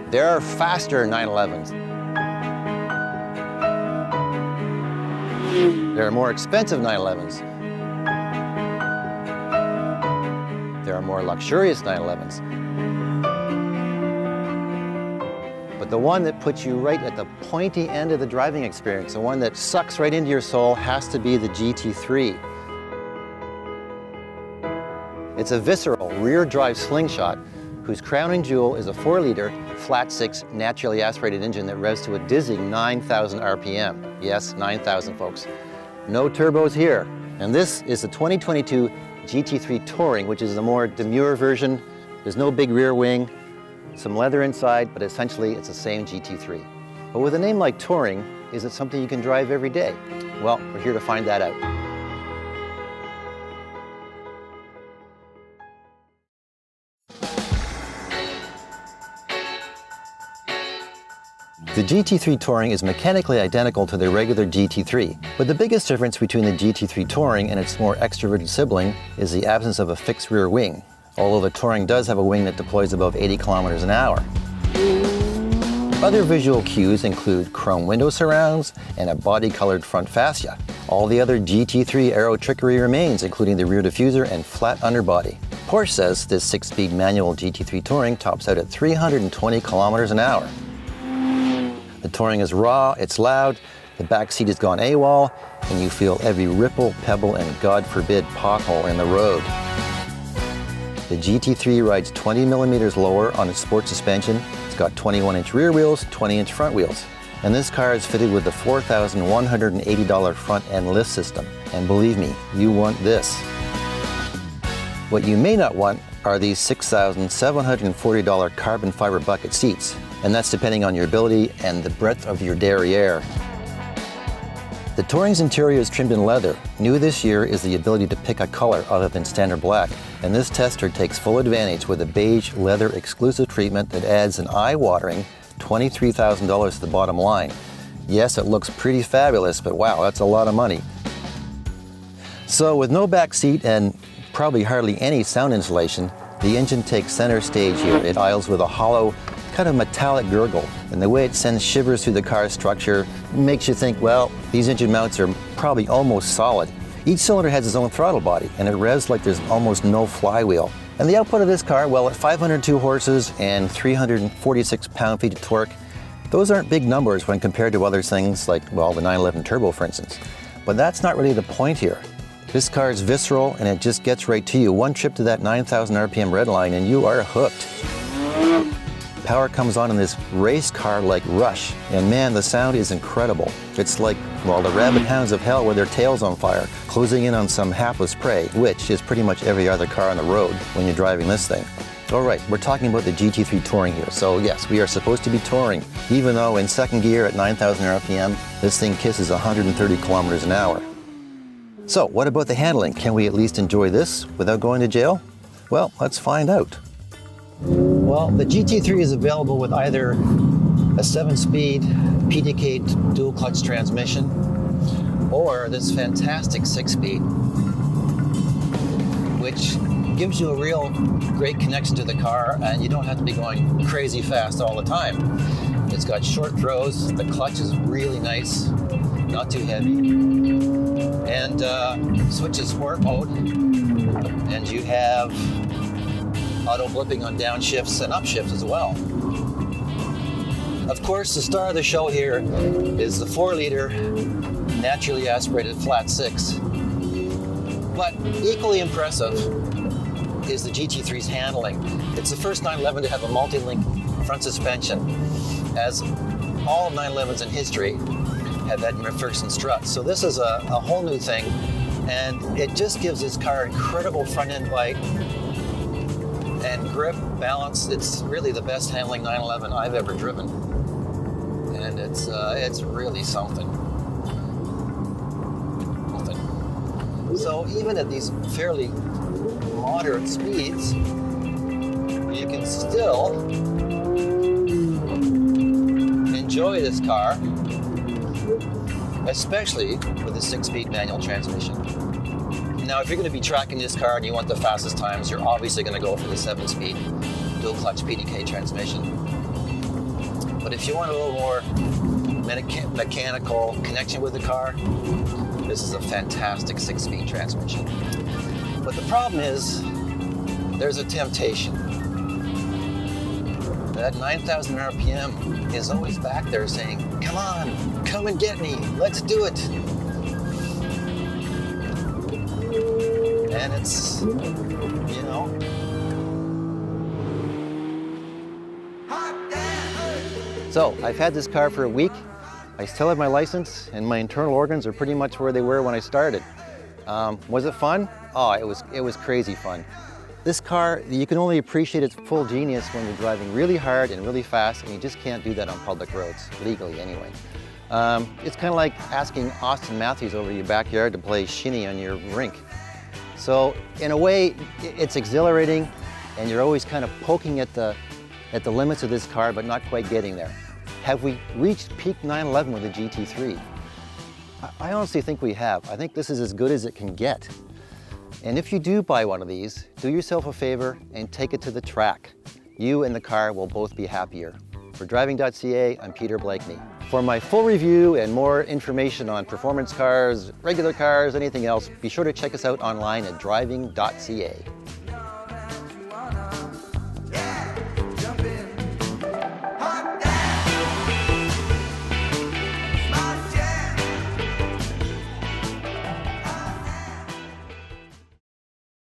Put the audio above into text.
There are faster 911s. There are more expensive 911s. There are more luxurious 911s. But the one that puts you right at the pointy end of the driving experience, the one that sucks right into your soul, has to be the GT3. It's a visceral rear-drive slingshot whose crowning jewel is a 4-liter, flat-six, naturally aspirated engine that revs to a dizzying 9,000 RPM. Yes, 9,000, folks. No turbos here. And this is the 2022 GT3 Touring, which is the more demure version. There's no big rear wing, some leather inside, but essentially it's the same GT3. But with a name like Touring, is it something you can drive every day? Well, we're here to find that out. The GT3 Touring is mechanically identical to the regular GT3, but the biggest difference between the GT3 Touring and its more extroverted sibling is the absence of a fixed rear wing, although the Touring does have a wing that deploys above 80 kilometers an hour. Other visual cues include chrome window surrounds and a body-colored front fascia. All the other GT3 aero trickery remains, including the rear diffuser and flat underbody. Porsche says this 6-speed manual GT3 Touring tops out at 320 kilometers an hour. The Touring is raw, it's loud, the back seat has gone AWOL, and you feel every ripple, pebble, and God forbid pothole in the road. The GT3 rides 20 millimeters lower on its sport suspension. It's got 21-inch rear wheels, 20-inch front wheels. And this car is fitted with the $4,180 front-end lift system. And believe me, you want this. What you may not want are these $6,740 carbon fiber bucket seats. And that's depending on your ability and the breadth of your derriere. The Touring's interior is trimmed in leather. New this year is the ability to pick a color other than standard black. And this tester takes full advantage with a beige leather exclusive treatment that adds an eye-watering $23,000 to the bottom line. Yes, it looks pretty fabulous, but wow, that's a lot of money. So with no back seat and probably hardly any sound insulation, the engine takes center stage here. It idles with a hollow, kind of metallic gurgle, and the way it sends shivers through the car's structure makes you think, well, these engine mounts are probably almost solid. Each cylinder has its own throttle body, and it revs like there's almost no flywheel. And the output of this car, well, at 502 horses and 346 pound-feet of torque, those aren't big numbers when compared to other things like, well, the 911 Turbo, for instance. But that's not really the point here. This car is visceral, and it just gets right to you. One trip to that 9,000 RPM red line, and you are hooked. Power comes on in this race car-like rush, and man, the sound is incredible. It's like, well, the rabid hounds of hell with their tails on fire, closing in on some hapless prey, which is pretty much every other car on the road when you're driving this thing. All right, we're talking about the GT3 Touring here, so yes, we are supposed to be touring, even though in second gear at 9,000 RPM, this thing kisses 130 kilometers an hour. So, what about the handling? Can we at least enjoy this without going to jail? Well, let's find out. Well, the GT3 is available with either a 7-speed PDK dual clutch transmission or this fantastic 6-speed, which gives you a real great connection to the car, and you don't have to be going crazy fast all the time. It's got short throws, the clutch is really nice, not too heavy, and switches sport mode, and you have auto blipping on downshifts and upshifts as well. Of course, the star of the show here is the 4-liter naturally aspirated flat 6. But equally impressive is the GT3's handling. It's the first 911 to have a multi-link front suspension, as all 911s in history have had McPherson struts. So this is a whole new thing, and it just gives this car incredible front-end bite and grip, balance. It's really the best handling 911 I've ever driven, and it's really something. So even at these fairly moderate speeds, you can still enjoy this car, especially with a 6-speed manual transmission. Now, if you're going to be tracking this car and you want the fastest times, you're obviously going to go for the 7-speed dual clutch PDK transmission. But if you want a little more mechanical connection with the car, this is a fantastic 6-speed transmission. But the problem is, there's a temptation. That 9,000 RPM is always back there saying, come on, come and get me, let's do it. And it's, you know. So, I've had this car for a week. I still have my license, and my internal organs are pretty much where they were when I started. Was it fun? Oh, it was crazy fun. This car, you can only appreciate its full genius when you're driving really hard and really fast, and you just can't do that on public roads, legally anyway. It's kind of like asking Austin Matthews over your backyard to play shinny on your rink. So, in a way, it's exhilarating, and you're always kind of poking at the limits of this car, but not quite getting there. Have we reached peak 911 with the GT3? I honestly think we have. I think this is as good as it can get. And if you do buy one of these, do yourself a favor and take it to the track. You and the car will both be happier. For Driving.ca, I'm Peter Blakeney. For my full review and more information on performance cars, regular cars, anything else, be sure to check us out online at Driving.ca.